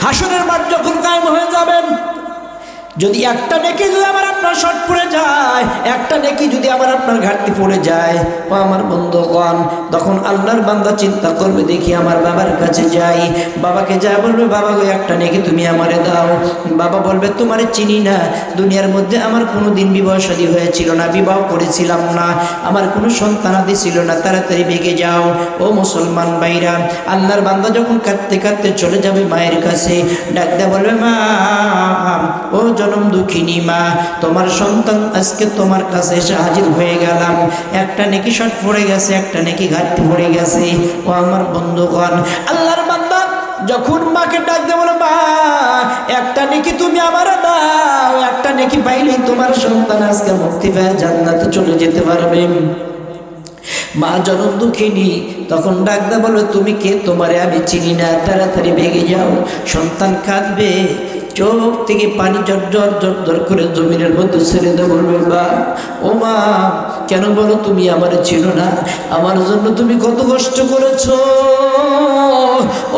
হাসরের মাঠ যখন কায়েম হয়ে যাবেন, যদি একটা নেকি যদি আমার আপনার শর্ট পড়ে যায়, একটা নেকি যদি আমার আপনার ঘাটতি পড়ে যায়, ও আমার বন্ধুগণ, তখন আল্লাহর বান্দা চিন্তা করবে, দেখি আমার বাবার কাছে যাই, বাবাকে যা বলবে, বাবা গো একটা নেকি তুমি আমারে দাও। বাবা বলবে, তোমারে চিনি না, দুনিয়ার মধ্যে আমার কোনো দিন বিবাহ শাদী হয়েছিল না, বিবাহ করেছিলাম না, আমার কোনো সন্তানাদি ছিল না, তাড়াতাড়ি ভেগে যাও। ও মুসলমান ভাইরা, আল্লাহর বান্দা যখন কাঁদতে কাঁদতে চলে যাবে মায়ের কাছে, ডাক দিয়ে বলবে, মা, ও জনম দুঃখিনী মা, তোমার সন্তান আজকে তোমার কাছে এসে হাজির হয়ে গেলাম, একটা নেকি শর্ট পড়ে গেছে, একটা নেকি ঘাটতি পড়ে গেছে। ও আমার বন্ধুগণ, আল্লাহর বান্দা যখন মাকে ডাক দিয়ে বলে, মা একটা নেকি তুমি আমার দাও, একটা নেকি পাইলেই তোমার সন্তান আজকে মুক্তি পেয়ে জান্নাতে চলে যেতে পারবে। মা জনম দুঃখিনী তখন ডাকদা বলো, তুমি কে, তোমারে আমি চিনি না, তাড়াতাড়ি ভেগে যাও। সন্তান কাঁদবে, চোখ থেকে পানি জর্জর জর্জর করে জমিনের মধ্যে ছেড়ে দেবো, বলবে, বা ও মা কেন বলো তুমি আমারে ছিল না, আমার জন্য তুমি কত কষ্ট করেছো,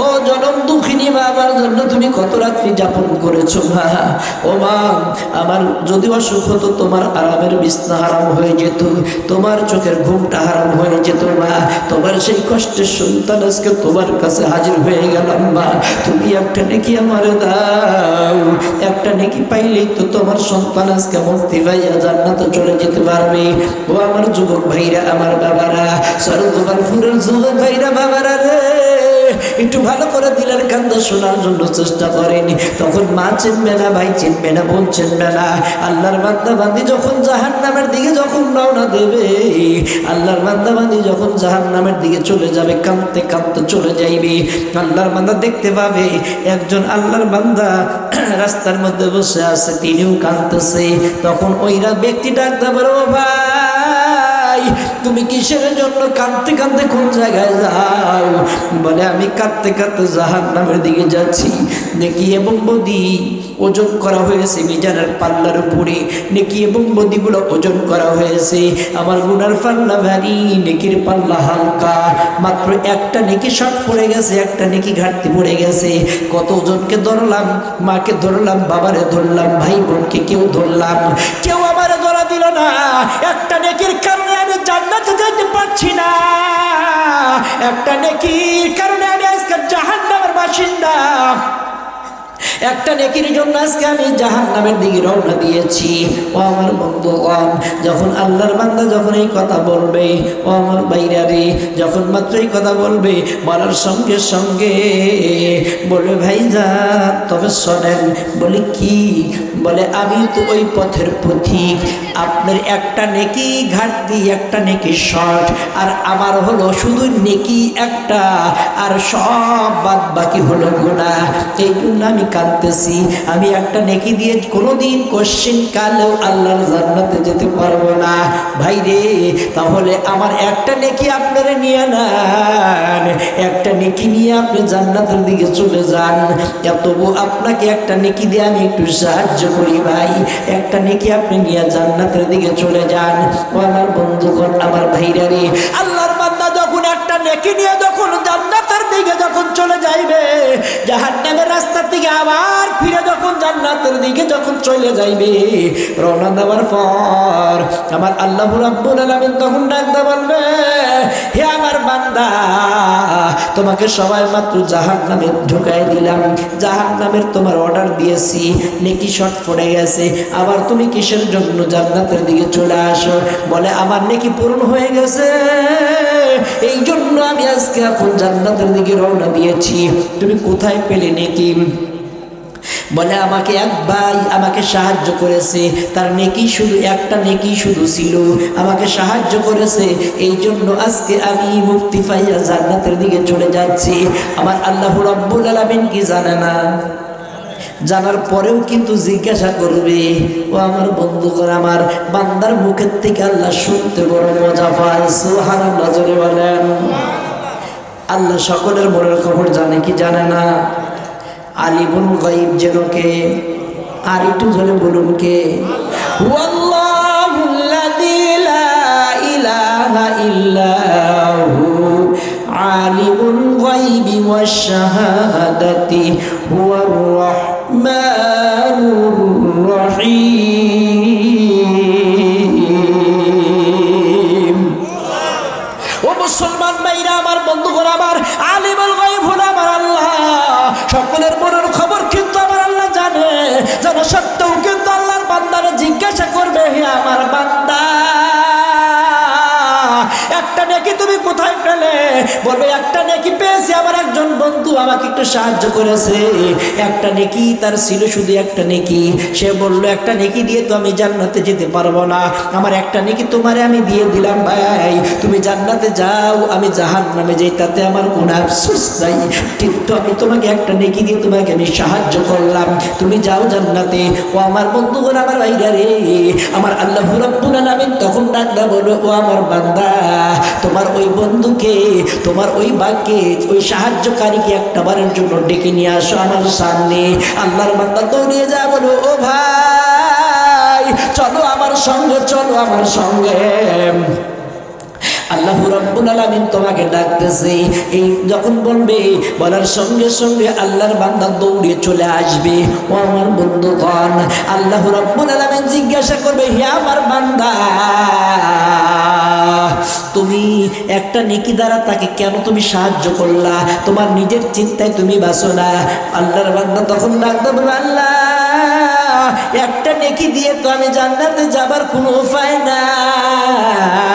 ও জনম দুঃখিনী মা, আমার জন্য তুমি কত রাত্রি যাপন করেছো মা। ও মা, আমার যদি অসুখ হতো তোমার আরামের বিছনা হারাম হয়ে যেত, তোমার চোখের ঘুমটা হারাম হয়ে যেত মা, তোমার সেই কষ্টের সন্তান আজকে তোমার কাছে হাজির হয়ে গেলাম মা, তুমি একটা নেকি আমারে দাও, একটা নেকি পাইলেই তো তোমার সন্তান আজকে মুক্তি পাইয়া জান্নাতে চলে যেতে পারবে। ও আমার যুবক ভাইরা, আমার বাবারা, সরদুবারপুরের যুবক ভাইরা, বাবারা রে, একটু ভালো করে দিলের কান্দা শোনার জন্য চেষ্টা করেনি। তখন মা চিনবে না, ভাই চিনবে না, বোন চিনবে না। আল্লাহর বান্দা বান্দি যখন জাহান্নামের দিকে যখন রওনা দেবে, আল্লাহর বান্দা বান্দি যখন জাহান্নামের দিকে চলে যাবে, কাঁদতে কাঁদতে চলে যাইবে, আল্লাহর বান্দা দেখতে পাবে একজন আল্লাহর বান্দা রাস্তার মধ্যে বসে আছে, তিনিও কাঁদতেছে। তখন ওইরা ব্যক্তি ডাকতে পারে, ও ভাই তুমি কিসের জন্য কাঁদতে কাঁদতে কোন জায়গায় যাও? বলে, আমি কাঁদতে কাঁদতে জাহান্নামের দিকে যাচ্ছি। নেকি এবং বদি ওজন করা হয়েছে মিজানের পাল্লার উপরে, নেকি এবং বদিগুলো ওজন করা হয়েছে। আমার গুনার পাল্লা ভারী, নেকির পাল্লা হালকা, মাত্র একটা নেকি শর্ট পড়ে গেছে, একটা নেকি ঘাটতি পড়ে গেছে। কত ওজনকে ধরলাম, মাকে ধরলাম, বাবারে ধরলাম, ভাই বোনকে কেউ ধরলাম, কেউ আমারে ধরা দিল না। একটা নেকির কারণে আমি জান্নাতে যেতে পারছি না, একটা নেকির কারণে আমি আজকে জাহান্নামের বাসিন্দা, একটা নেকির জন্য আজকে আমি জাহান্নামের দিকে রওনা দিয়েছি। ও আমার বন্ধুগণ, যখন আল্লাহর বান্দা যখন এই কথা বলবে, ও আমার বাইরা রে, যখন মাত্র এই কথা বলবে, বলার সঙ্গে সঙ্গে বলবে, ভাইজান তবে শোনেন। বলি কি? বলে, আমি তো ওই পথের পথিক, আপনার একটা নেকি ঘাটতি, একটা নেকি শর্ট, আর আমার হলো শুধু নেকি একটা, আর সব বাদ বাকি হলো গুনাহ। এই জন্য আমি কাঁদতেছি, আমি একটা নেকি দিয়ে কোনোদিন কোশ্চিন কালেও আল্লাহর জান্নাতে যেতে পারবো না। ভাই রে, তাহলে আমার একটা নেকি আপনারা নিয়ে নেন, একটা নেকি নিয়ে আপনি জান্নাতের দিকে চলে যান। তবু আপনাকে একটা নেকি দিয়ে আমি একটু সাহায্য করি ভাই, একটা নেকি আপনি নিয়ে জান্নাতের দিকে চলে যান। ও আমার বন্ধুগণ, আমার ভাইরা রে, আল্লাহর বান্দা যখন একটা নেকি নিয়ে যখন জান্নাতের দিকে যখন চলে যাইবে, জাহান্নামের রাস্তা থেকে আবার ফিরে যখন জান্নাতের দিকে যখন চলে যাইবে, রওনা দেওয়ার পর আমার আল্লাহ রাব্বুল আলামিন তখন ডাকতে বলবে, হে আমার বান্দা, তোমাকে সবাই মাত্র জাহান্নামে ঢুকাই দিলাম, জাহান্নামের তোমার অর্ডার দিয়েছি, নেকি শর্ট পড়ে গেছে, আবার তুমি কিসের জন্য জান্নাতের দিকে চলে আসো? বলে, আমার নেকি পূরণ হয়ে গেছে, এই জন্য আমি আজকে এখন জান্নাতের দিকে রওনা দিয়েছি। তুমি কোথায় পেলে নেকি? বলে, আমাকে এক ভাই আমাকে সাহায্য করেছে, তার নেকি শুধু একটা নেকি শুধু ছিল, আমাকে সাহায্য করেছে, এই জন্য আজকে আমি মুক্তি পাইয়া জান্নাতের দিকে চলে যাচ্ছি। আমার আল্লাহ রাব্বুল আলামিন কি জানে না? জানার পরেও কিন্তু জিজ্ঞাসা করবে। ও আমার বন্ধুগণ, আমার বান্দার মুখের থেকে আল্লাহ শুনতে বড় মজা পায়। সুবহানাল্লাহ, জোরে বলেন। আল্লাহ সকলের মনের খবর জানে কি জানে না? আলিমুল গায়ব যেন কে? আর একটু জোরে বলুন কে? ওয়াল্লাহুল্লাযী লা ইলাহা ইল্লাহু আলিমুল গায়বি ওয়াশ শাহাদাতি হুয়ার রহমানুর রহিম। ও মুসলমান ভাইরা আমার, বন্ধুগণ আমার, আলিমুল গায়ব হলো আমার আল্লাহ। সকলের মনের খবর কিন্তু আমার আল্লাহ জানে। জানা সত্ত্বেও কিন্তু আল্লাহর বান্দারা জিজ্ঞাসা করবে, হে আমার বান্দা, একটা নেকি তুমি কোথায় পেলে? বলবে একটা নেকি পেয়েছি, আমার একজন বন্ধু আমাকে একটু সাহায্য করেছে। একটা নেকি তার ছিল, শুধু একটা নেকি। সে বলল, একটা নেকি দিয়ে তো আমি জান্নাতে যেতে পারবো না, আমার একটা নেকি তোমারে আমি দিয়ে দিলাম ভাই, তুমি জান্নাতে যাও, আমি জাহান্নামে যাই, তাতে আমার কোনো আফসোস নাই। কিন্তু আমি তোমাকে একটা নেকি দিয়ে তোমাকে আমি সাহায্য করলাম, তুমি যাও জান্নাতে। ও আমার বন্ধুগণ আমার ভাইরা রে, আমার আল্লাহ রাব্বুল আলামিন তখন ডাকলা বলো, ও আমার বান্দা, তোমার ওই বন্ধুকে, তোমার ওই বাক্যে, ওই সাহায্যকারীকে একটা বারের জন্য ডেকে নিয়ে আসো আমার সামনে। আল্লাহর বান্দা দৌড়িয়ে যা বলো, ও ভাই চলো আমার সঙ্গে, চলো আমার সঙ্গে। আল্লাহ রাব্বুল আলামিন তোমাকে ডাকতেছে। এই যখন বলবে, বলার সঙ্গে সঙ্গে আল্লাহর বান্দা দৌড়িয়ে চলে আসবে। ও আমার বন্ধুগণ, আল্লাহ রাব্বুল আলামিন জিজ্ঞাসা করবে, হে আমার বান্দা, তুমি একটা নেকি দ্বারা তাকে কেন তুমি সাহায্য করলা? তোমার নিজের চিন্তায় তুমি বাঁচো না। আল্লাহর বান্দা তখন ডাকতে বলবে, আল্লাহ একটা নেকি দিয়ে তো আমি জান্নাতে যাবার কোনো উপায় নাই,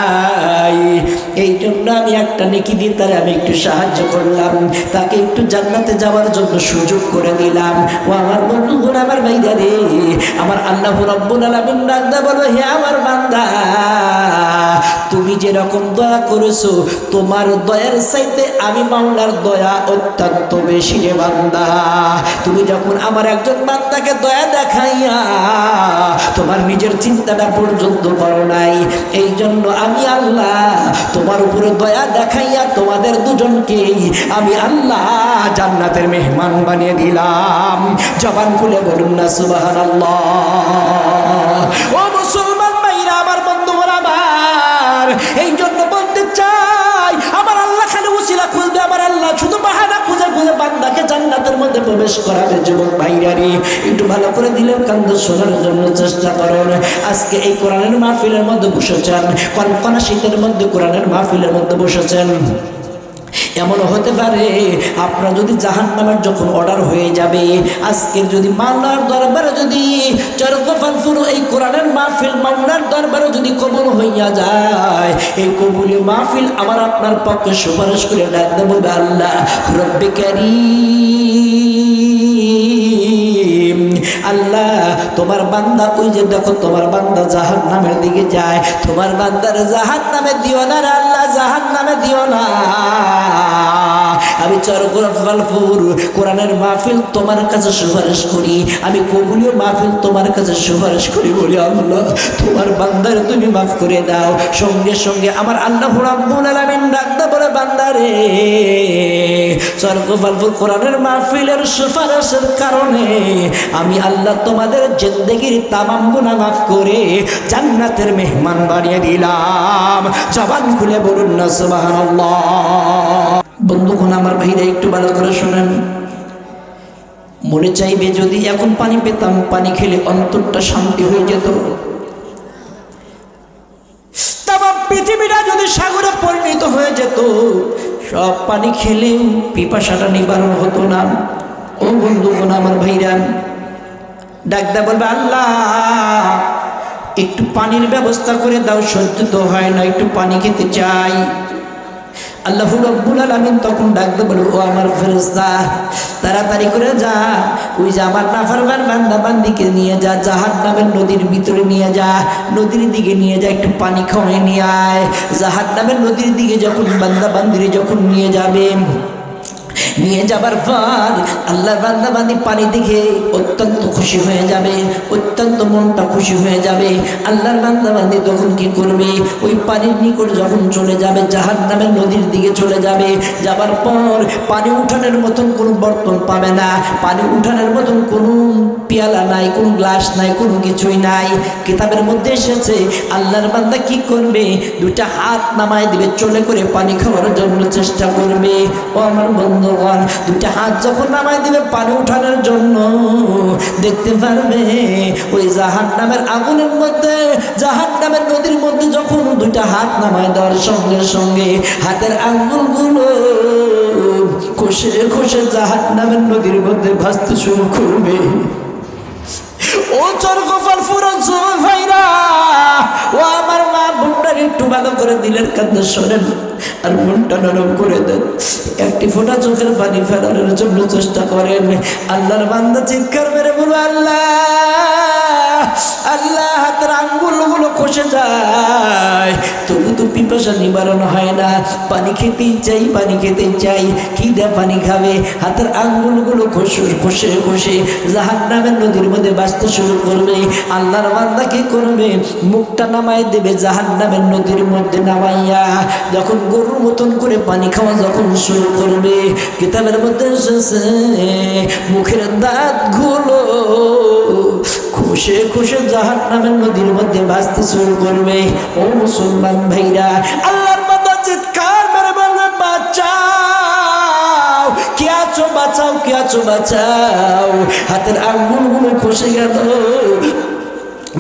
এই জন্য আমি একটা নেকি দিয়ে তারে আমি একটু সাহায্য করলাম, তাকে একটু জান্নাতে যাওয়ার জন্য সুযোগ করে দিলাম। ও আমার বন্ধুগণ আমার ভাইরা রে, আমার আল্লাহ রাব্বুল আলামিন ডাকতে বলবে, হে আমার বান্দা, তুমি যেরকম দয়া করেছো, তোমার দয়ার চাইতে আমি মাওলার দয়া অত্যন্ত বেশি রে বান্দা। তুমি যখন আমার একজন বান্দাকে দয়া দেখাইয়া তোমার নিজের চিন্তাটা পর্যন্ত করো নাই, এই জন্য আমি আল্লাহ তোমার উপরে দয়া দেখাইয়া তোমাদের দুজনকেই আমি আল্লাহ জান্নাতের মেহমান বানিয়ে দিলাম। জবান খুলে বলুন না সুবহানাল্লাহ। ও মুসলমান ভাইরা আমার, বন্ধুরা আমার, এই জন্য বলতে চাই, আমার আল্লাহ খালি উসিলা খুঁজবে, আমার আল্লাহ শুধু বাহানা খুঁজে খুঁজে বান্দাকে জান্নাতের মধ্যে প্রবেশ করাবে। যুবক ভাইরা রে, একটু ভালো করে দিলের কান্দ শোনার জন্য চেষ্টা করুন। আজকে এই কোরআনের মাহফিলের মধ্যে বসেছেন, কনকনা শীতের মধ্যে কোরআনের মাহফিলের মধ্যে বসেছেন। এমন হতে পারে আপনার যদি জাহান্নামের যখন অর্ডার হয়ে যাবে, আজকের যদি মাওলার দরবারে যদি চরকফালপুর এই কোরআনের মাহফিল মাওলার দরবারে যদি কবুল হইয়া যায়, এই কবুলি মাহফিল আমার আপনার পক্ষে সুপারিশ করে ডাকতে বলবে, আল্লাহ রব্বে কারীম, আল্লাহ তোমার বান্দা, ওই যে দেখো তোমার বান্দা জাহান্নামের দিকে যায়, তোমার বান্দার জাহান্নামে দিও না রে আল্লাহ, জাহান্নামে দিও না। আমি চরকফালপুর কোরআনের মাহফিল তোমার কাছে সুপারিশ করি, আমি কবুলীয় মাহফিল তোমার কাছে সুপারিশ করি, বলি আল্লাহ তোমার বান্দার তুমি মাফ করে দাও। সঙ্গে সঙ্গে আমার আল্লাহ রাব্বুল আলামিন ডাকতে বলে, বান্দারে চরকফালপুর কোরআনের মাহফিলের সুপারিশের কারণে আমি আল্লাহ তোমাদের জিন্দেগির তামাম গুনাহ মাফ করে জান্নাতের মেহমান বানিয়ে দিলাম। জবান খুলে বলুন না সুবহানাল্লাহ। বন্ধুগণ আমার ভাইরা, একটু ভালো করে শোনেন। মনে চাইবে যদি এখন পানি পেতাম, পানি খেলে অন্তরটা শান্তি হয়ে যেত। তামাম পৃথিবীটা যদি সাগরে পরিণত হয়ে যেত, সব পানি খেলেও পিপাসাটা নিবারণ হতো না। ও বন্ধুগণ আমার ভাইরা, ডাকদা বলবে, আল্লাহ একটু পানির ব্যবস্থা করে দাও, সহ্য তো হয় না, একটু পানি খেতে চাই। আল্লাহ রাব্বুল আলামিন তখন ডাকতে বলে, ও আমার ফেরেশতা, তাড়াতাড়ি করে যা, ওই যে আমার নাফরমান বান্দা বান্দিকে নিয়ে যা, জাহান্নামের নদীর ভিতরে নিয়ে যা, নদীর দিকে নিয়ে যা, একটু পানি খাওয়াই নিয়ে আয়। জাহান্নামের নদীর দিকে যখন বান্দা বান্দিরে যখন নিয়ে যাবে, নিয়ে যাবার পর আল্লাহর বান্দা বান্দি পানি দেখে অত্যন্ত খুশি হয়ে যাবে, অত্যন্ত মনটা খুশি হয়ে যাবে। আল্লাহর বান্দা বান্দি তখন কি করবে, ওই পানির নিকট যখন চলে যাবে, জাহান্নামের নদীর দিকে চলে যাবে, যাবার পর পানি উঠানোর মতন কোনো বর্তন পাবে না, পানি উঠানোর মতন কোনো পেয়ালা নাই, কোনো গ্লাস নাই, কোনো কিছুই নাই। কিতাবের মধ্যে এসেছে আল্লাহর বান্দা কি করবে, দুইটা হাত নামায় দিবে, চলে করে পানি খাওয়ার জন্য চেষ্টা করবে। ও আমার বন্ধুগণ, দুইটা হাত যখন নামায় দিবে পানি উঠানোর জন্য, দেখতে পারবে ওই জাহান্নামের আগুনের মধ্যে, জাহান্নামের নদীর মধ্যে যখন দুইটা হাত নামায় দেওয়ার সঙ্গে সঙ্গে হাতের আঙ্গুলগুলো খসে খসে জাহান্নামের নদীর মধ্যে ভাসতে শুরু করবে। ও চরকফল ফুরন সুবল ভাইরা, ও আমার মা বোনটার একটু ভালো করে দিলের কান্দে শোনেন আর মনটা নরম করে দেন। একটি ফোঁটা চোখের পানি ফেলানোর জন্য চেষ্টা করেন। আল্লাহর বান্দা চিৎকার মেরে বলো আল্লাহ আল্লাহ। হাতের আঙ্গুলগুলো খসে যায়, তবু তো পিপাসা নিবারণ হয় না, পানি খেতেই চাই, পানি খেতেই চাই। কি দে পানি খাবে, হাতের আঙ্গুলগুলো খসে খসে খসে জাহান্নামের নদীর মধ্যে বাঁচতে শুরু করবে। আল্লাহর বান্দা কি করবে, মুখটা নামায় দেবে জাহান্নামের নদীর মধ্যে নামাইয়া, যখন গরুর মতন করে পানি খাওয়া যখন শুরু করবে, কিতাবের মধ্যে এসেছে মুখের দাঁতগুলো খুশে খুশে জাহান্নামের নদীর মধ্যে ভাসতে শুরু করবে। ও মুসলমান ভাইরা, আল্লাহর বান্দা চিৎকার মেরে বলবে বাঁচাও, কে আছো বাঁচাও, কে আছো বাঁচাও। হাতের আঙ্গুলগুলো খসে গেল,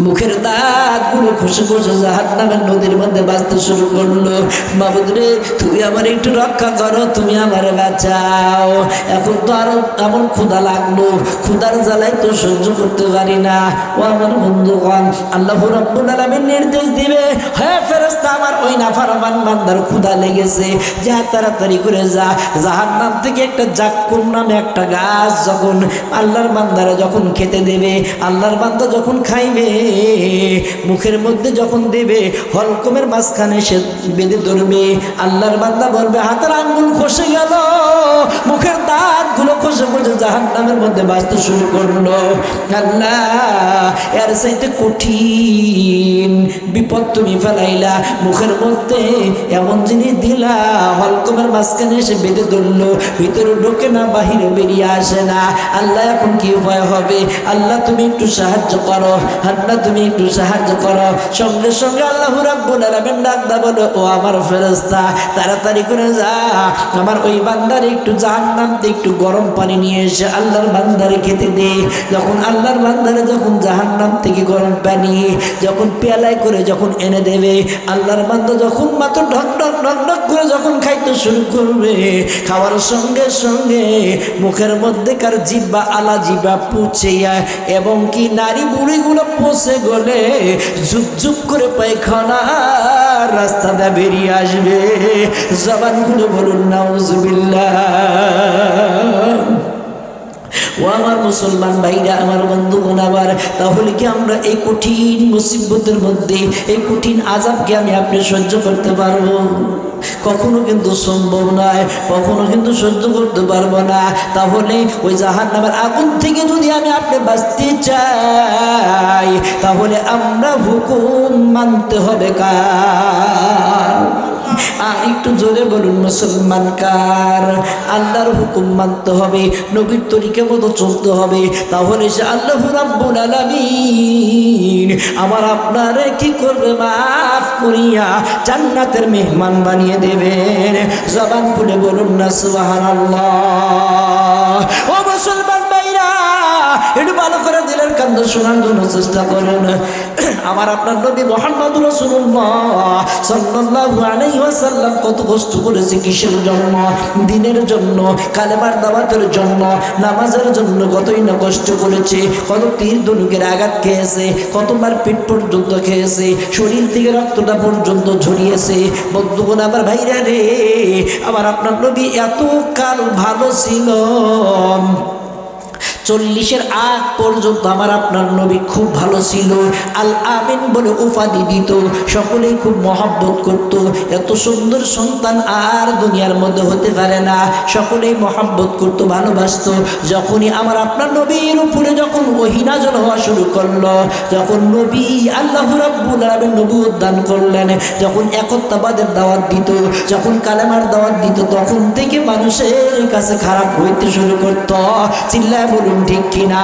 মুখের দাঁতগুলো খসে খসে জাহান্নামের নদীর মধ্যে বাঁচতে শুরু করলো। মাবুদ রে, তুমি আমার একটু রক্ষা করো, তুমি আমার বাঁচাও। এখন তো আরো এমন ক্ষুধা লাগলো, ক্ষুধার জ্বালায় তো সহ্য করতে পারি না। ও আমার বন্ধুগণ, আল্লাহ রাব্বুল আলামিন নির্দেশ দিবে, হ্যাঁ ফেরেশতা, আমার ওই নাফরমান বান্দার ক্ষুধা লেগেছে, যা তাড়াতাড়ি করে যা। জাহান্নাম থেকে একটা জাক্কুম নামে একটা গাছ যখন আল্লাহর বান্দারা যখন খেতে দেবে, আল্লাহর বান্দা যখন খাইবে, মুখের মধ্যে যখন দেবে, হলকমের মাঝখানে সে বেঁধে ধরবে। আল্লাহর বান্দা বলবে হাতের আঙ্গুল খসে গেল, মুখের দাঁতগুলো খসে খসে জাহান্নামের মধ্যে বাঁচতে শুরু করলো। আল্লাহ, এর চাইতে কঠিন বিপদ তুমি ফেলাইলা, মুখের মধ্যে এমন জিনিস দিলা, হলকমের মাঝখানে এসে বেঁধে ধরলো, ভিতরে ঢোকে না, বাহিরে বেরিয়ে আসে না। আল্লাহ, এখন কি উপায় হবে? আল্লাহ, তুমি একটু সাহায্য করো, আল্লাহ তুমি একটু সাহায্য করো। সঙ্গে সঙ্গে আল্লাহ রাব্বুল আলামিন ডাকদা বলো, ও আমার ফেরেশতা, তাড়াতাড়ি করে যা, আমার ওই বান্দারে একটু জাহান্নাম থেকে একটু গরম পানি নিয়ে এসে আল্লাহর বান্দারে খেতে দে। যখন আল্লাহর বান্দারে যখন জাহান্নাম থেকে গরম পানি যখন পেয়ালায় করে যখন এনে দেবে, আল্লাহর বান্দা যখন মাত্র ঢক ঢক ঢক ঢক করে যখন খাইতে শুরু করবে, খাওয়ার সঙ্গে সঙ্গে মুখের মধ্যেকার জিহ্বা, আলা জিহ্বা পুছে এবং কি নারী বুড়িগুলো পচে গলে ঝুপ ঝুপ করে পায়খানা রাস্তাটা বেরিয়ে আসবে। জবানগুলো বলুন নাউজুবিল্লাহ। ও আমার মুসলমান ভাইরা, আমার বন্ধুগণ, আবার তাহলে কি আমরা এই কঠিন মুসিবতের মধ্যে, এই কঠিন আযাবকে আমি আপনি সহ্য করতে পারবো? কখনো কিন্তু সম্ভব নয়, কখনো কিন্তু সহ্য করতে পারবো না। তাহলে ওই জাহান্নামের আগুন থেকে যদি আমি আপনি বাঁচতে চাই, তাহলে আমরা হুকুম মানতে হবে কার? আর একটু জোরে বলুন মুসলমান কার? আল্লাহর হুকুম মানতে হবে, নবীর তরিকা মতো চলতে হবে। তাহলে সে আল্লাহ রাব্বুল আলামিন আমার আপনারে কি করবে, মাফ করিয়া জান্নাতের মেহমান বানিয়ে দেবেন। জবান খুলে বলুন না সুবহানাল্লাহ। ও মুসলমান ভাইরা, একটু ভালো করে দিলের কান্দ শোনার জন্য চেষ্টা করেন। আমার আপনার নবী মুহাম্মদ রাসূলুল্লাহ সাল্লাল্লাহু আলাইহি ওয়াসাল্লাম কত কষ্ট করেছে, কিসের জন্য? দিনের জন্য, কালেমার দাওয়াতের জন্য, নামাজের জন্য কতই না কষ্ট করেছে, কত তীর ধনুকের আঘাত খেয়েছে, কতবার পিঠ পর্যন্ত খেয়েছে, শরীর থেকে রক্তটা পর্যন্ত ঝরিয়েছে। বন্ধুগণ আমার ভাইরা রে, আমার আপনার নবী এত কাল ভালো ছিল, 40-এর আগ পর্যন্ত আমার আপনার নবী খুব ভালো ছিল। আল আমিন বলে উপাধি দিত, সকলেই খুব মহব্বত করত। এত সুন্দর সন্তান আর দুনিয়ার মধ্যে হতে পারে না, সকলেই মহব্বত করত, ভালোবাসত। যখনই আমার আপনার নবীর উপরে যখন ওহী নাযিল হওয়া শুরু করলো, যখন নবী আল্লাহ রাব্বুল আলামিন নবুয়ত দান করলেন, যখন একত্ববাদের দাওয়াত দিত, যখন কালেমার দাওয়াত দিত, তখন থেকে মানুষের কাছে খারাপ হইতে শুরু করত। চিল্লায় বলুন বলুন ঠিক কিনা?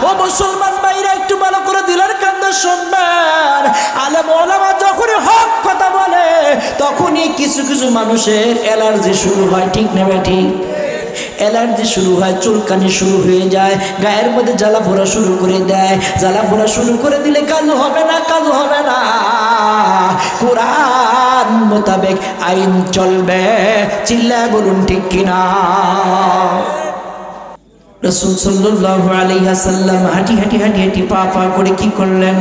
ও মুসলমান ভাইরা, একটু ভালো করে দিলের কান্দে শুনবেন। আলেম ওলামা যখনই হক কথা বলে তখনই কিছু কিছু মানুষের অ্যালার্জি শুরু হয়, ঠিক না ঠিক? অ্যালার্জি শুরু হয়, চুলকানি শুরু হয়ে যায়, গায়ের মধ্যে জ্বালা পোড়া শুরু করে দেয়। জ্বালা পোড়া শুরু করে দিলে কাজ হবে না, কাজ হবে না। কোরআন মোতাবেক আইন চলবে, চিল্লায় বলুন ঠিক কিনা? রাসূল সাল্লাল্লাহু আলাইহি ওয়াসাল্লাম হাঁটি হাঁটি হাঁটি হাঁটি পা পা করে কি করলেন?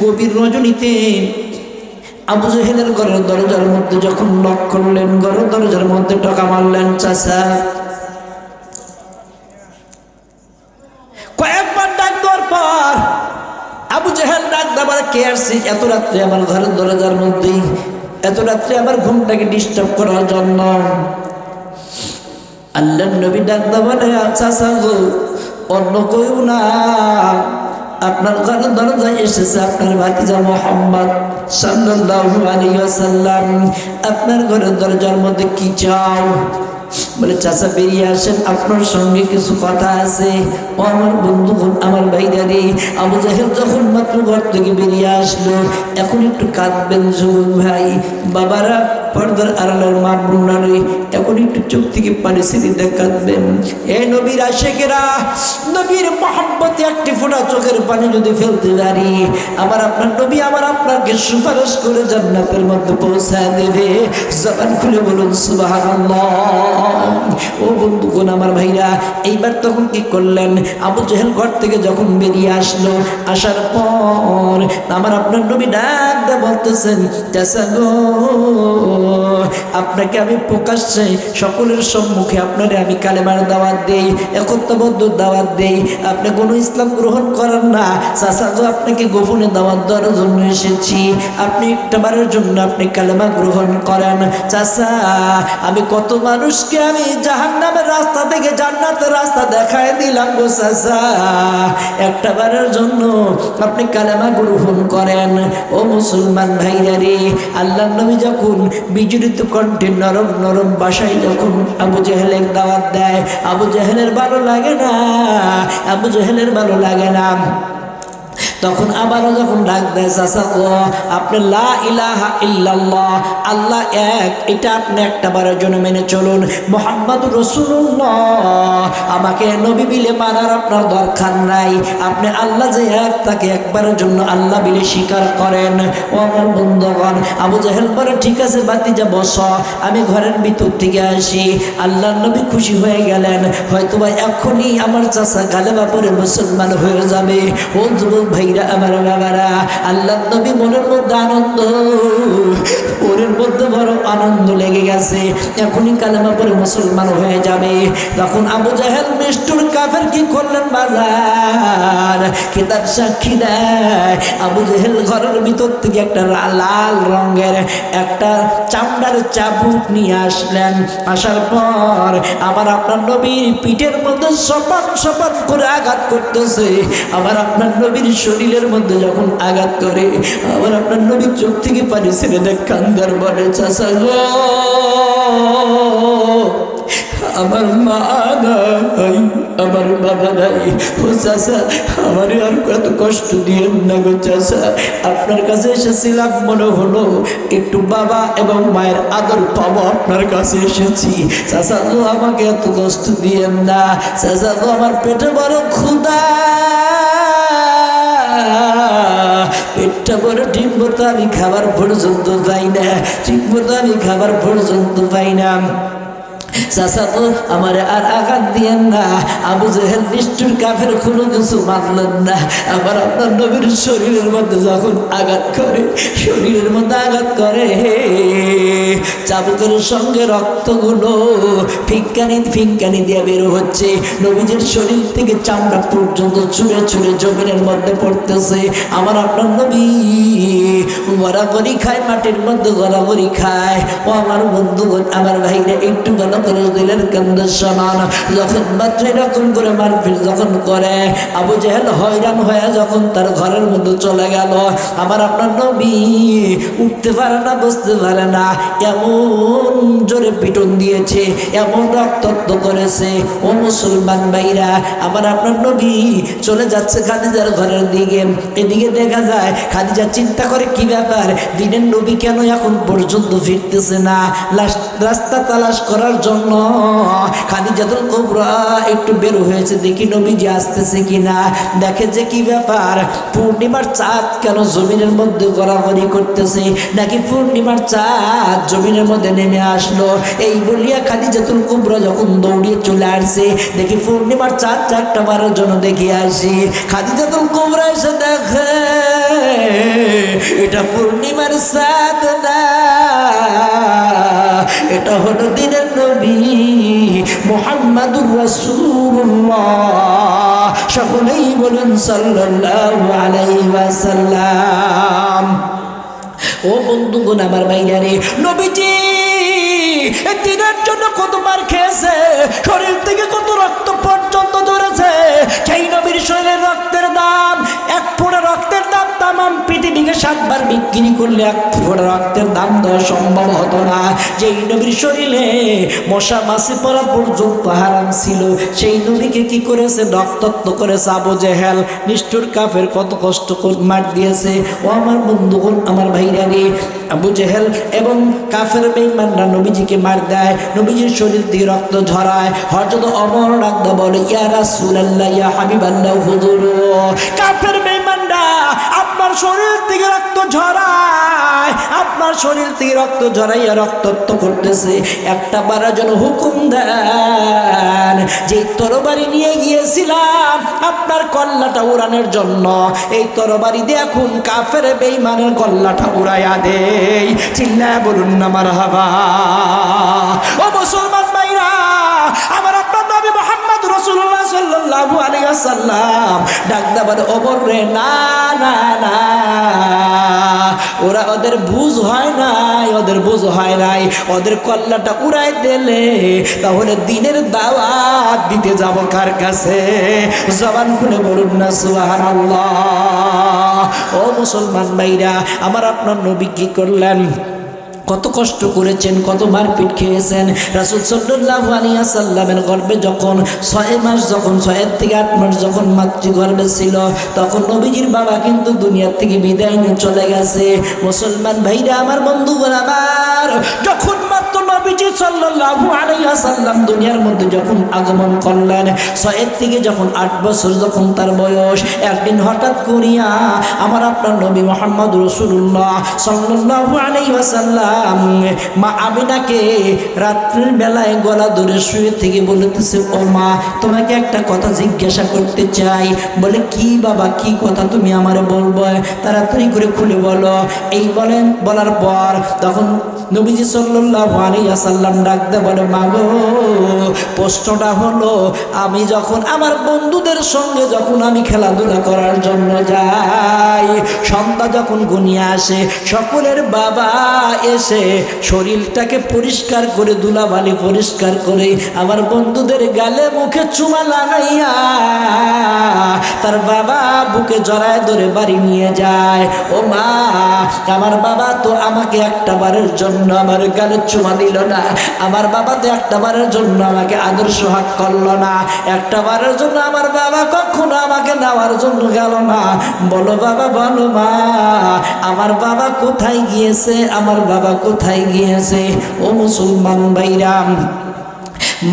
গভীর রজনীতে আবু জেহেলের ঘরের দরজার মধ্যে যখন নক করলেন, ঘরের দরজার মধ্যে টোকা মারলেন। চাচা কয়েকবার ডাক দেওয়ার পর আবু জেহেল ডাক দেবার, কে আসছে এত রাত্রে আমার ঘরের দরজার মধ্যে, এত রাত্রে আমার ঘুমটাকে ডিস্টার্ব করার জন্য? আল্লাহর নবী ডাক দেবার, চাচা গো অন্য কেউ না, আপনার ঘরের দরজায় এসেছে আপনার ভাতিজা মুহাম্মদ সাল্লাল্লাহু আলাইহি ওয়াসাল্লাম। আপনার ঘরের দরজার মধ্যে কি চাও? বলে চাচা বেরিয়ে আসেন, আপনার সঙ্গে কিছু কথা আছে। ও আমার বন্ধুগণ, আমার ভাইদারি, আবু জাহেল যখন মাত্র ঘর থেকে বেরিয়ে আসলো, এখন একটু কাঁদবেন যুবক ভাই, বাবারা, পর্দার আড়ালের মা বোনরা, এখন একটু চোখ থেকে পানি ছেড়ে কাঁদবেন। এ নবীর আশিকেরা, নবীর মহব্বতে একটি ফোঁটা চোখের পানি যদি ফেলতে পারি, আমার আপনার নবী আমার আপনাকে সুপারিশ করে জান্নাতের মধ্যে পৌঁছায় দেবে। জবান খুলে বলুন সুবহানাল্লাহ। ও বন্ধুগণ, আমার ভাইরা, এইবার তখন কি করলেন? আবু জেহেল ঘর থেকে যখন বেরিয়ে আসলো, আসার পর আমার আপনার নবী ডাক দা বলতেছেন, চাচা গো, আপনাকে আমি প্রকাশ্যে সকলের সম্মুখে আপনারে আমি কালেমার দাওয়াত দেই, একত্ববদ্ধ দাওয়াত দেই, আপনি কোনো ইসলাম গ্রহণ করেন না। চাচা গো, আপনাকে গোপনে দাওয়াত দেওয়ার জন্য এসেছি, আপনি একটাবারের জন্য আপনি কালেমা গ্রহণ করেন। চাচা, আমি কত মানুষকে আমি জাহান্নামের রাস্তা থেকে জান্নাতের রাস্তা দেখায় দিলাম গো চাচা, একটাবারের জন্য আপনি কালেমা গ্রহণ করেন। ও মুসলমান ভাইরা রে, আল্লাহর নবী যখন বিজড়িত কণ্ঠে নরম নরম ভাষায় যখন আবু জেহেলের দাওয়াত দেয়, আবু জেহেলের ভালো লাগে না, আবু জেহেলের ভালো লাগে না। তখন আবারও যখন ডাক দেয়, চাচা গো, আপনি লা ইলাহা ইল্লাল্লাহ, আল্লাহ এক, এটা আপনি একটাবারের জন্য মেনে চলুন। মুহাম্মাদুর রাসূলুল্লাহ, আমাকে নবী বিলে মানার আপনার দরকার নাই, আপনি আল্লাহ যে এক, তাকে একবারের জন্য আল্লাহ বিলে স্বীকার করেন। ও আমার বন্ধুগণ, আবু জেহেল বলে, ঠিক আছে ভাতিজা বস, আমি ঘরের ভিতর থেকে আসি। আল্লাহর নবী খুশি হয়ে গেলেন, হয়তোবা এখনই আমার চাচা কালেমা পড়ে মুসলমান হয়ে যাবে। ও যুবক ভাইরা, আমার বাবারা, আল্লাহর নবী মনের মধ্যে আনন্দ, ওরের মধ্যে বড় আনন্দ লেগে গেছে, এখনই কালেমা পড়ে মুসলমান হয়ে যাবে। তখন আবু জাহেল নিষ্ঠুর কাফের কি করলেন? বাজার কিতাব সাক্ষী দেয়, আবু জাহেল ঘরের ভিতর থেকে একটা লাল রঙের একটা চামড়ার চাবুক নিয়ে আসলেন। আসার পর আবার আপনার নবীর পিঠের মধ্যে সপান সপান করে আঘাত করতেছে। আবার আপনার নবীর শরীরের মধ্যে যখন আঘাত করে, আবার আপনার নবীর চোখ থেকে পানি ছেড়ে দেয়, কান্দার বলে, চাচা গো, আমার মা নাই, আমার বাবা নাই, ও চাচা, আমার আর কত কষ্ট দিয়ে না গো চাচা, আপনার কাছে এসেছিলাম, মনে হলো একটু বাবা এবং মায়ের আদর পাবো, আপনার কাছে এসেছি। চাচা গো, আমাকে এত কষ্ট দিয়েন না, চাচা গো, আমার পেটে বড় ক্ষুধা, পেটটা বড়, ঠিক মতো আমি খাবার পর্যন্ত পাই না, ঠিক মতো আমি খাবার পর্যন্ত পাই না। চাচা তো আমার আর আঘাত দিয়েন না। আবু জেহেল নিষ্ঠুর কাফের কোনো কিছু মানলেন না। আবার আপনার নবীর শরীরের মধ্যে যখন আঘাত করে, শরীরের মধ্যে আঘাত করে, চাবুকের সঙ্গে রক্তগুলো ফিঙ্কানি ফিঙ্কানি দিয়ে বের হচ্ছে, নবীজির শরীর থেকে চামড়া পর্যন্ত ছুঁড়ে ছুঁড়ে জমিনের মধ্যে পড়তেছে। আমার আপনার নবী গড়াগড়ি খায়, মাটির মধ্যে গড়াগড়ি খায়। ও আমার বন্ধুগণ, আমার ভাইরা, একটু ভালো করে দিলের কান্দে শোনান। যখন মাত্র এরকম করে মারপিট যখন করে, আবু জেহেল হয়রান হয়ে যখন তার ঘরের মধ্যে চলে গেল, আমার আপনার নবী উঠতে পারে না, বসতে পারে না, এমন জোরে পিটন দিয়েছে, এমন রক্তাক্ত করেছে। ও মুসলমান ভাইরা, আমার আপনার নবী চলে যাচ্ছে খাদিজার ঘরের দিকে। এদিকে দেখা যায় খাদিজা চিন্তা করে কি ব্যাপার, দিনের নবী কেন এখন পর্যন্ত ফিরতেছে না। রাস্তা তালাশ করার জন্য খাদিজাতুল কুবরা একটু বের হয়েছে, দেখি নবীজি আসতেছে কিনা। দেখে যে কি ব্যাপার, পূর্ণিমার চাঁদ কেন জমিনের মধ্যে গড়াগড়ি করতেছে, নাকি পূর্ণিমার চাঁদ জমিনের মধ্যে নেমে আসলো। এই বলিয়া খাদিজাতুল কুবরা যখন দৌড়িয়ে চলে আসছে, দেখি পূর্ণিমার চাঁদটা একটা বারের জন্য দেখে আসি। খাদিজাতুল কুবরা এসে দেখে এটা পূর্ণিমার চাঁদ না, এটা হলো দিনের নবী মুহাম্মাদুর রাসূলুল্লাহ। সকলেই বলুন সাল্লাল্লাহু আলাইহি ওয়াসাল্লাম। ও বন্ধুগণ, আমার ভাইরা রে, নবীজি দিনের জন্য কত মার খেয়েছে, শরীর থেকে কত রক্ত পর্যন্ত ধরেছে। সেই নবীর শরীরের রক্তের দাম, এক ফোঁটা রক্তের দাম তামাম পৃথিবীকে 7 বার বিক্রি করলে এক ফোঁটা রক্তের দাম দেওয়া সম্ভব হতো না। যেই নবীর শরীরে মশা মাছি পড়া পর্যন্ত হারাম ছিল, সেই নবীকে কি করেছে, রক্তাক্ত করেছে আবু জেহেল। নিষ্ঠুর কাফের কত কষ্ট মার দিয়েছে। ও আমার বন্ধুগণ, আমার ভাইরা রে, আবু জেহেল এবং কাফের বেঈমানরা নবীজিকে মার দেয়, নবীজির শরীর দিয়ে রক্ত ঝরায়। হযরত ওমর ডাকতে বলে, ইয়া রাসূলুল্লাহ, ইয়া হাবিবাল্লাহ, হুজুর। কাফের বেঈমানরা আপনার শরীর থেকে রক্ত ঝরায়, আপনার শরীর থেকে রক্ত ঝরাইয়া রক্তাক্ত করতেছে, একটা বারের জন্য হুকুম দেন, যে তরবারি নিয়ে গিয়েছিলাম আপনার কল্লাটা উড়ানোর জন্য, এই তরবারি দিয়ে এখন কাফের বেঈমানের কল্লাটা উড়াইয়া দেই। চিল্লায়া বলুন না মারহাবা। ও মুসলমান ভাইরা, আমার আপনার নবী মুহাম্মদ রাসূলুল্লাহ সাল্লাল্লাহু আলাইহি ওয়াসাল্লাম ডাকদা বলে, ওমর রে, না না না, ওরা ওদের বুঝ হয় নাই, ওদের বুঝ হয় নাই। ওদের কল্লাটা উড়াই দিলে তাহলে দিনের দাওয়াত দিতে যাব কার কাছে? জবান খুলে বলুন না সুবহানাল্লাহ। ও মুসলমান ভাইরা, আমার আপনার নবী কি করলেন, কত কষ্ট করেছেন, কত মারপিট খেয়েছেন। রাসূল সাল্লাল্লাহু আলাইহি ওয়াসাল্লামের গর্ভে যখন 6 মাস, যখন 6 থেকে 8 মাস যখন মাতৃগর্ভে ছিল, তখন নবীজির বাবা কিন্তু দুনিয়া থেকে বিদায় নিয়ে চলে গেছে। মুসলমান ভাইরা, আমার বন্ধুগণ আমার, যখন মাত্র নবীজি সাল্লাল্লাহু আলাইহি ওয়াসাল্লাম দুনিয়ার মধ্যে যখন আগমন করলেন, 6 থেকে যখন 8 বছর যখন তার বয়স, একদিন হঠাৎ করিয়া আমার আপনার নবী মুহাম্মদ রাসূলুল্লাহ সাল্লাল্লাহু আলাইহি ওয়াসাল্লাম মা আমিনাকে রাত্রির বেলায় গলা ধরে শুয়ে থেকে বলতেছে, ও মা, তোমাকে একটা কথা জিজ্ঞাসা করতে চাই। বলে, কি বাবা, কি কথা তুমি আমারে বলবো, তাড়াতাড়ি করে খুলে বলো। এই বলেন, বলার পর তখন নবীজি সাল্লাল্লাহু আলাইহি ওয়াসাল্লাম ডাকতে বলে, মা গো, প্রশ্নটা হলো, আমি যখন আমার বন্ধুদের সঙ্গে যখন আমি খেলাধুলা করার জন্য যাই, সন্ধ্যা যখন ঘনিয়ে আসে, সকলের বাবা এসে শরীরটাকে পরিষ্কার করে, ধুলাবালি পরিষ্কার করে আমার বন্ধুদের গালে মুখে চুমা লাগাইয়া তার বাবা বুকে জড়ায় ধরে বাড়ি নিয়ে যায়। ও মা, আমার বাবা তো আমাকে একটা বারের জন্য আমার গালে চুমা দিল না, আমার বাবা তো একটা বারের জন্য আমাকে আদর সোহাগ করলো না, একটা বারের জন্য আমার বাবা কখনো আমাকে নেওয়ার জন্য গেল না। বলো বাবা, বলো মা, আমার বাবা কোথায় গিয়েছে, আমার বাবা কোথায় গিয়েছে? ও মুসলমান ভাইরা,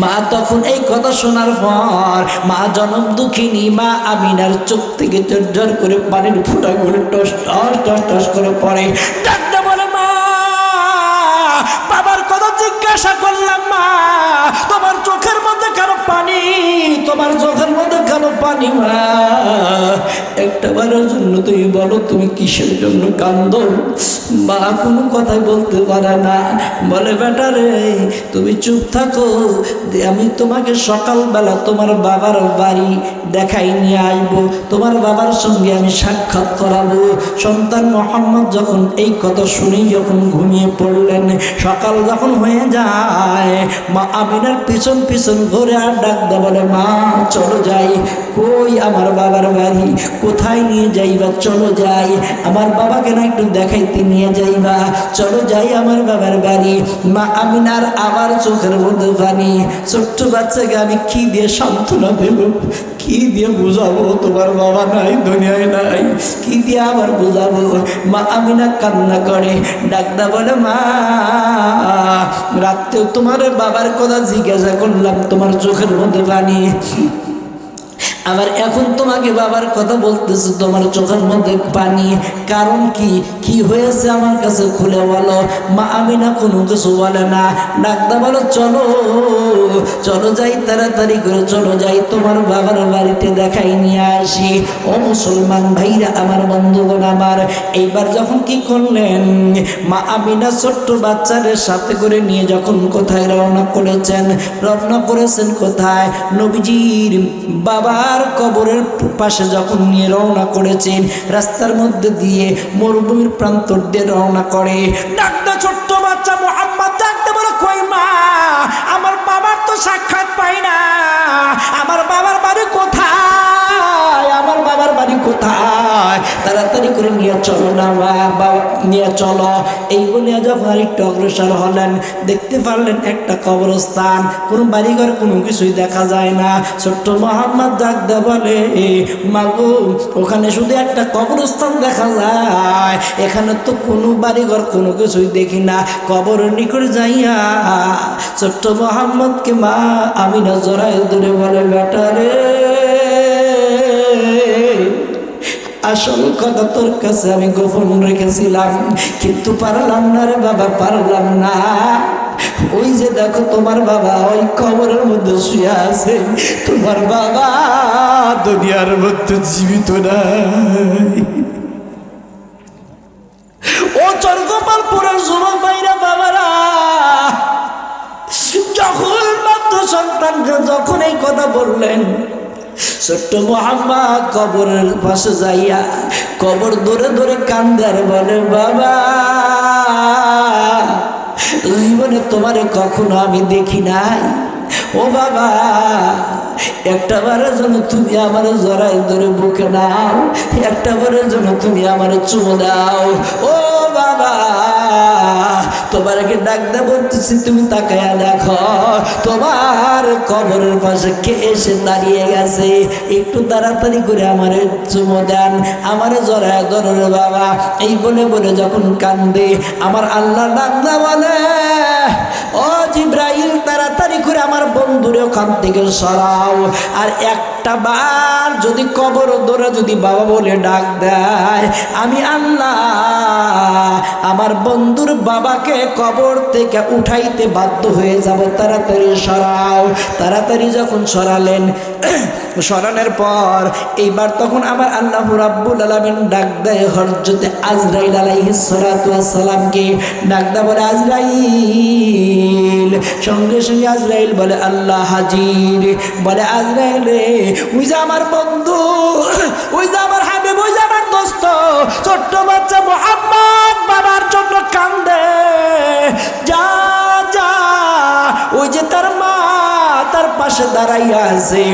মা তখন এই কথা শোনার পর মা জনম দুঃখিনী মা আমিনার চোখ থেকে ঝরঝর করে পানির ফোঁটাগুলো টস টস টস টস করে পড়ে। ডাকতে বলে, মা, বাবার কথা জিজ্ঞাসা করলাম, মা, তোমার চোখের মধ্যে কেন পানি, তোমার চোখের মধ্যে কেন পানি? মা, একটা বারের জন্য তুমি বলো তুমি কিসের জন্য কান্দো? মা কোনো কথাই বলতে পারে না, বলে বেটা রে তুমি চুপ থাকো, আমি তোমাকে সকালবেলা তোমার বাবার বাড়ি দেখাই নিয়ে আসবো, তোমার বাবার সঙ্গে আমি সাক্ষাৎ করাবো। সন্তান মোহাম্মদ যখন এই কথা শুনেই যখন ঘুমিয়ে পড়লেন, সকাল যখন হয়ে যায় মা আমিনার পিছন পিছন ঘুরে আর ডাকতে বলে মা চলো যাই। কই আমার বাবার বাড়ি? কোথায় নিয়ে যাইবা? চলো যাই, আমার বাবাকে না একটু দেখাইতে নিয়ে যাইবা, চলো যাই আমার বাবার বাড়ি। মা আমিনার আবার চোখের মধ্যে পানি। ছোট্ট বাচ্চাকে আমি কি দিয়ে সান্ত্বনা দেব, কি দিয়ে বুঝাবো তোমার বাবা নাই, দুনিয়ায় নাই, কি দিয়ে আবার বুঝাবো? মা আমিনা কান্না করে, ডাকদা বলে মা রাত্রেও তোমার বাবার কথা জিজ্ঞাসা করলাম, তোমার চোখের মধ্যে পানি, আবার এখন তোমাকে বাবার কথা বলতেছে তোমার চোখের মধ্যে পানি, কারণ কি? কি হয়েছে আমার কাছে খুলে বলো। মা আমিনা কোনো কিছু বলে না, ডাকদা বলো চলো চলো যাই, তাড়াতাড়ি করে চলো যাই, তোমার বাবার বাড়িতে দেখাই নিয়ে আসি। ও মুসলমান ভাইরা আমার, বন্ধুগণ আমার, এইবার যখন কি করলেন মা আমিনা ছোট্ট বাচ্চাদের সাথে করে নিয়ে যখন কোথায় রওনা করেছেন, রওনা করেছেন কোথায়? নবীজির বাবার কবরের পাশে যখন নিয়ে রওনা করেছেন, রাস্তার মধ্যে দিয়ে মরুভূমির প্রান্তর দিয়ে রওনা করে। ডাকতে ছোট্ট বাচ্চা মুহাম্মদ ডাকতে বলে কই মা, আমার বাবার তো সাক্ষাৎ পাই না, আমার বাবার বাড়ি কোথায়? আমার বাবার বাড়ি কোথায়? তাড়াতাড়ি করে নিয়ে চলো না মা, বাবা নিয়ে চলো। এই বলে যখন আরেকটু অগ্রসর হলেন, দেখতে পারলেন একটা কবরস্থান, কোনো বাড়িঘর কোনো কিছুই দেখা যায় না। ছোট্ট মোহাম্মদ ডাকতে বলে মাগো ওখানে শুধু একটা কবরস্থান দেখা যায়, এখানে তো কোনো বাড়িঘর কোনো কিছুই দেখি না। কবরের নিকট যাইয়া ছোট্ট মোহাম্মদকে মা আমিনা জড়ায় ধরে বলে বেটা রে, আসল কথা তোর কাছে আমি গোপন রেখেছিলাম, কিন্তু পারলাম না রে বাবা, পারলাম না। ওই যে দেখো তোমার বাবা ওই কবরের মধ্যে শুয়ে আছে, তোমার বাবা দুনিয়ার মধ্যে জীবিত নাই। ও চরগোপালপুরের যুবক ভাইরা বাবারা, যখন মাত্র সন্তানকে যখন এই কথা বললেন, ছোট্ট মোহাম্মদ কবরের পাশে যাইয়া কবর ধরে ধরে কান্দে আর বলে বাবা জীবনে তোমারে কখনো আমি দেখি নাই, ও বাবা একটা বারের জন্য তুমি আমার জড়াই ধরে বুকে নাও, একটা বারের জন্য তুমি আমার চুমো দাও। ও বাবা তোমাকে ডাকতে বলতেছি, তুমি তাকায়া দেখো তোমার কবরের পাশে কে এসে দাঁড়িয়ে গেছে, একটু তাড়াতাড়ি করে আমার চুমো দেন, আমার জড়ায় ধরে বাবা। এই বলে বলে যখন কান্দে আমার আল্লাহ ডাকতে বলে ও জিব্রাইল তাড়াতাড়ি করে আমার বন্ধুরে ওখান থেকে সরাও। আর একটা বার যদি কবর ধরে যদি বাবা বলে ডাক দেয়, আমি আল্লাহ আমার বন্ধুর বাবাকে কবর থেকে উঠাইতে বাধ্য হয়ে যাব, তাড়াতাড়ি সরাও। তাড়াতাড়ি যখন সরালেন, সরানোর পর এইবার তখন আমার আল্লাহ রাব্বুল আলামিন ডাক দেয় হযরত আজরাইল আলাইহিস সালাতু ওয়াস সালামকে, ডাক দেয় বলে আজরাইল। সঙ্গে সঙ্গে আজরাইল বলে আল্লাহ হাজির। বলে আজরাইল রে, ওই যে আমার বন্ধু, ওই যে আমার হাবিব, ওই যে আমার দোস্ত ছোট্ট বাচ্চা মুহাম্মদ বাবার জন্য কান্দে, যা যা ওই যে তার মা তার পাশে দাঁড়াইয়া আছে,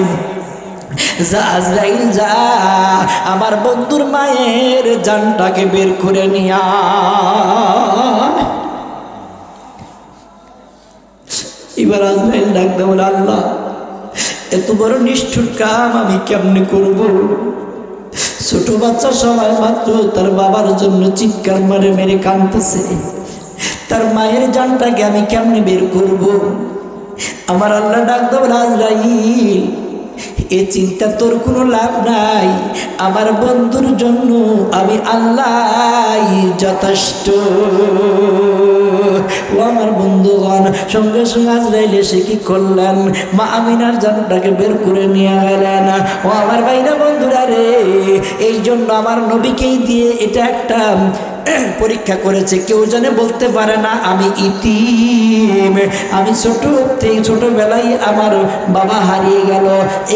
যা আজরাইল যা আমার বন্ধুর মায়ের জানটাকে বের করে নিয়া। এবার আজরাইল ডাকতে বলে আল্লাহ এত বড় নিষ্ঠুর কাম আমি কেমনে করব? ছোট বাচ্চা সবাই মাত্র তার বাবার জন্য চিৎকার মারে মেরে কাঁদতেছে, তার মায়ের জানটাকে আমি কেমনে বের করব? আমার আল্লাহ ডাকতে বলে আজরাইল এ চিন্তা তোর কোনো লাভ নাই, আমার বন্ধুর জন্য আমি আল্লাহ যথেষ্ট। ও আমার বন্ধুগণ, সঙ্গে সঙ্গে আজরাইল এসে কি করলেন, মা আমিনার জানটাকে বের করে নিয়ে গেলেন। ও আমার ভাইরা বন্ধুরা রে, এই জন্য আমার নবীকেই দিয়ে এটা একটা পরীক্ষা করেছে। কেউ যেন বলতে পারে না আমি ইতিম, আমি ছোটবেলায় আমার বাবা হারিয়ে গেল,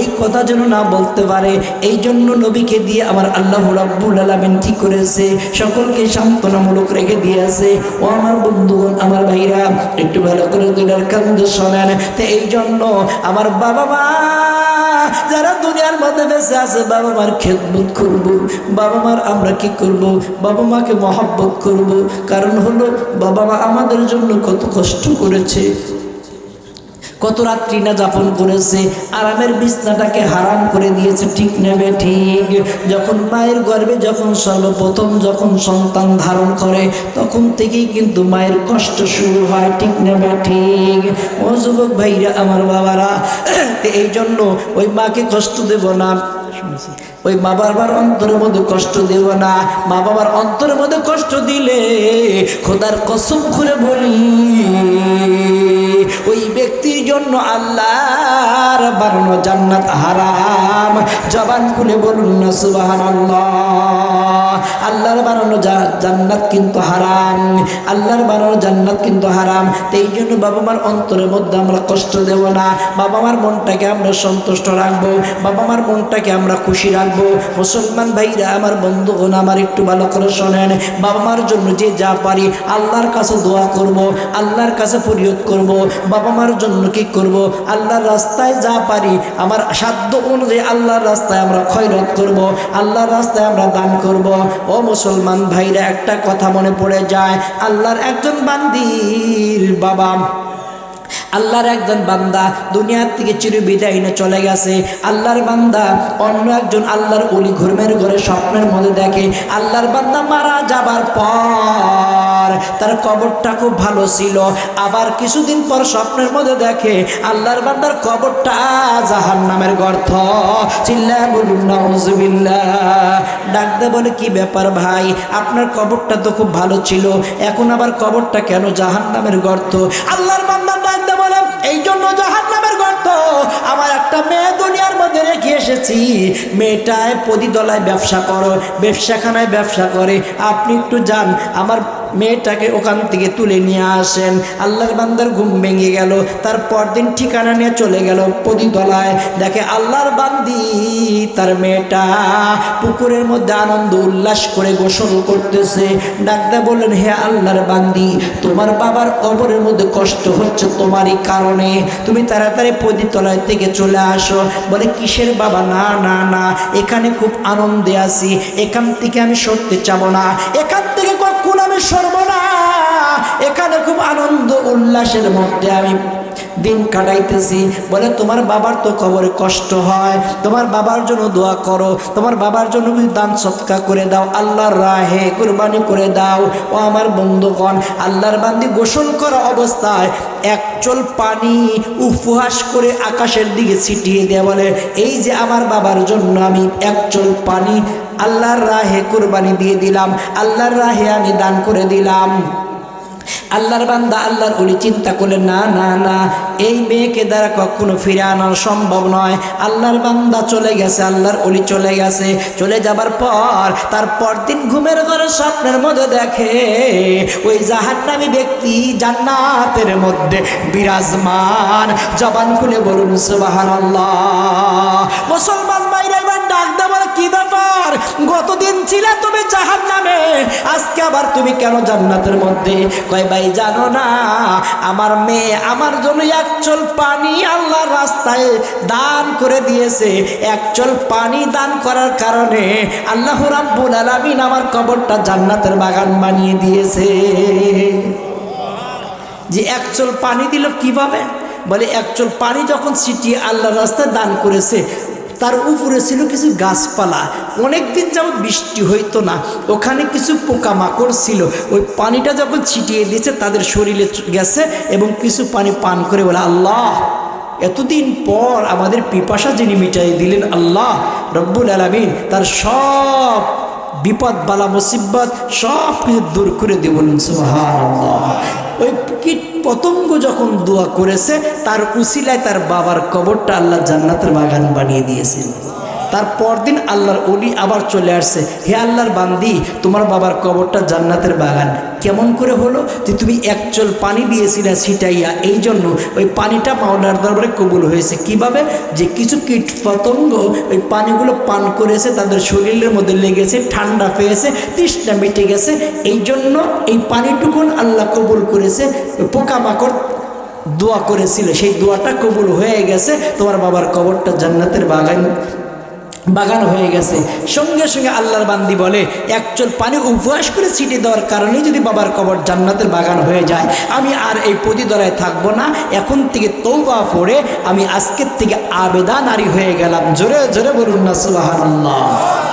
এই কথা যেন না বলতে পারে। এই জন্য নবীকে দিয়ে আমার আল্লাহ রাব্বুল আলামিন কি করেছে, সকলকে সান্ত্বনামূলক রেখে দিয়েছে। ও আমার বন্ধুগণ, আমার ভাইরা, একটু ভালো করে দুইটার কান্দ শোনেন। তো এই জন্য আমার বাবা মা যারা দুনিয়ার মধ্যে বেঁচে আছে, বাবা মার খেদমত করব, বাবা মার আমরা কি করব, বাবা মাকে মহব্বত করব। কারণ হলো বাবা মা আমাদের জন্য কত কষ্ট করেছে, কত রাত্রি না যাপন করেছে, আরামের বিছনাটাকে হারাম করে দিয়েছে, ঠিক নেবে ঠিক। যখন মায়ের গর্ভে যখন সর্বপ্রথম যখন সন্তান ধারণ করে, তখন থেকেই কিন্তু মায়ের কষ্ট শুরু হয়, ঠিক নেবে ঠিক। ও যুবক ভাইরা, আমার বাবারা, এই জন্য ওই মাকে কষ্ট দেব না, ওই মা বাবার অন্তরের মধ্যে কষ্ট দেব না। মা বাবার অন্তরের মধ্যে কষ্ট দিলে খোদার কসম করে বলি, ওই ব্যক্তির জন্য আল্লাহর বানানো জান্নাত হারাম। জবান খুলে বলুন না সুবহানাল্লাহ। আল্লাহর বানানো জান্নাত কিন্তু হারাম, আল্লাহর বানানো জান্নাত কিন্তু হারাম। এই জন্য বাবা মার অন্তরের মধ্যে আমরা কষ্ট দেব না, বাবা মার মনটাকে আমরা সন্তুষ্ট রাখবো, বাবা মার মনটাকে আমরা খুশি রাখবো। মুসলমান ভাইরা, আমার বন্ধুগণ, আমার একটু ভালো করে শোনেন। বাবা মার জন্য যে যা পারি আল্লাহর কাছে দোয়া করব, আল্লাহর কাছে ফরিয়াদ করব। বাবা মার জন্য কি করব, আল্লাহর রাস্তায় যা পারি আমার সাধ্য অনুযায়ী আল্লাহর রাস্তায় আমরা খয়রাত করব, আল্লাহর রাস্তায় আমরা দান করব। ও মুসলমান ভাইরা, একটা কথা মনে পড়ে যায়, আল্লাহর একজন বান্দির বাবা, আল্লাহর একজন বান্দা দুনিয়ার থেকে চিরবিদায় নিয়ে চলে গেছে। আল্লাহর বান্দা অন্য একজন আল্লাহর ওলি ঘুমের ঘরে স্বপ্নের মধ্যে দেখে, আল্লাহর বান্দা মারা যাবার পর তার কবরটা খুব ভালো ছিল। আবার কিছুদিন পর স্বপ্নের মধ্যে দেখে আল্লাহর বান্দার কবরটা জাহান্নামের গর্ত। চিল্লায় বলুন নাউজুবিল্লাহ। ডাকতে বলে, কি ব্যাপার ভাই, আপনার কবরটা তো খুব ভালো ছিল, এখন আবার কবরটা কেন জাহান্নামের গর্ত? আল্লাহর বান্দা ডাকতে বলে, এই জন্য জাহান্নামের গর্ত, আমার একটা মেয়ে দুনিয়ার মধ্যে রেখে এসেছি, মেয়েটায় প্রতিদলায় ব্যবসা করো, ব্যবসাখানায় ব্যবসা করে, আপনি একটু যান আমার মেয়েটাকে ওখান থেকে তুলে নিয়ে আসেন। আল্লাহর বান্দার ঘুম ভেঙে গেল। তার পরদিন ঠিকানা নিয়ে চলে গেল প্রতিতলায়, দেখে আল্লাহর বান্দি তার মেয়েটা পুকুরের মধ্যে আনন্দ উল্লাস করে গোসল করতেছে। ডাকতে বললেন, হে আল্লাহর বান্দি, তোমার বাবার কবরের মধ্যে কষ্ট হচ্ছে তোমারই কারণে, তুমি তাড়াতাড়ি প্রতিতলায় থেকে চলে আসো। বলে, কিসের বাবা? না না না, এখানে খুব আনন্দে আছি, এখান থেকে আমি সরতে চাবো না, এখান থেকে কখন আমি সরবো না, এখানে খুব আনন্দ উল্লাসের মধ্যে আমি দিন কাটাইতেছি। বলে, তোমার বাবার তো কবরে কষ্ট হয়, তোমার বাবার জন্য দোয়া করো, তোমার বাবার জন্য কিছু দান সৎকার করে দাও, আল্লাহর রাহে কুরবানি করে দাও। ও আমার বন্ধুগণ, আল্লাহর বান্দি গোসল করা অবস্থায় এক চল পানি উপহাস করে আকাশের দিকে ছিটিয়ে দেয়া, বলে, এই যে আমার বাবার জন্য আমি এক চল পানি আল্লাহর রাহে কুরবানি দিয়ে দিলাম, আল্লাহর রাহে আমি দান করে দিলাম। আল্লাহর বান্দা আল্লাহর ওলি চিন্তা করলেন, না না না, এই মেয়েকে দ্বারা কখনো ফিরে আনা সম্ভব নয়। আল্লাহর বান্দা চলে গেছে, আল্লাহর ওলি চলে গেছে। চলে যাবার পর তার পরদিন ঘুমের ঘরে স্বপ্নের মধ্যে দেখে ওই জাহান্নামী ব্যক্তি জান্নাতের মধ্যে বিরাজমান। জবান খুলে বলুন সুবহানাল্লাহ। মুসলমান ভাইরা এবার ডাক দেব, কি ব্যাপার, গতদিন ছিলে তুমি জাহান্নামে, আজকে আবার তুমি কেন জান্নাতের মধ্যে? কয়, ভাই জানো না, আমার মেয়ে আমার জন্য এক চল পানি আল্লাহর রাস্তায় দান করে দিয়েছে। এক চল পানি দান করার কারণে আল্লাহ রাব্বুল আলামিন আমার কবরটা জান্নাতের বাগান বানিয়ে দিয়েছে। যে এক চল পানি দিল কিভাবে? বলে, এক চল পানি যখন ছিটিয়ে আল্লাহর রাস্তায় দান করেছে, তার উপরে ছিল কিছু গাছপালা, অনেক দিন যাবত বৃষ্টি হইতো না, ওখানে কিছু পোকামাকড় ছিল, ওই পানিটা যখন ছিটিয়ে দিয়েছে তাদের শরীরে গেছে এবং কিছু পানি পান করে বলে, আল্লাহ এতদিন পর আমাদের পিপাসা যিনি মিটাই দিলেন, আল্লাহ রব্বুল আলামিন তার সব বিপদ বালা মুসিবত সব কিছু দূর করে দিয়ে বলুন সুবহানাল্লাহ। ওই কীট পতঙ্গ যখন দোয়া করেছে, তার উসিলায় তার বাবার কবরটা আল্লাহ জান্নাতের বাগান বানিয়ে দিয়েছেন। তারপর দিন আল্লাহর ওলি আবার চলে আসছে, হে আল্লাহর বান্দি, তোমার বাবার কবরটা জান্নাতের বাগান। কেমন করে হলো? যে তুমি এক চল পানি দিয়েছিলে ছিটাইয়া, এই জন্য ওই পানিটা মাওলার দরবারে কবুল হয়েছে। কিভাবে? যে কিছু কীট পতঙ্গ ওই পানিগুলো পান করেছে, তাদের শরীরের মধ্যে লেগেছে, ঠান্ডা পেয়েছে, তৃষ্ণা মিটে গেছে, এই জন্য এই পানিটুকুন আল্লাহ কবুল করেছে। পোকামাকড় দোয়া করেছিল, সেই দোয়াটা কবুল হয়ে গেছে, তোমার বাবার কবরটা জান্নাতের বাগান হয়ে গেছে। সঙ্গে সঙ্গে আল্লাহর বান্দি বলে, এক চল পানি উপবাস করে ছিটিয়ে দেওয়ার কারণেই যদি বাবার কবর জান্নাতের বাগান হয়ে যায়, আমি আর এই পতিদরায় থাকবো না, এখন থেকে তওবা পড়ে আমি আজকের থেকে আবেদা নারী হয়ে গেলাম। জোরে জোরে বলুন না সুবহানাল্লাহ।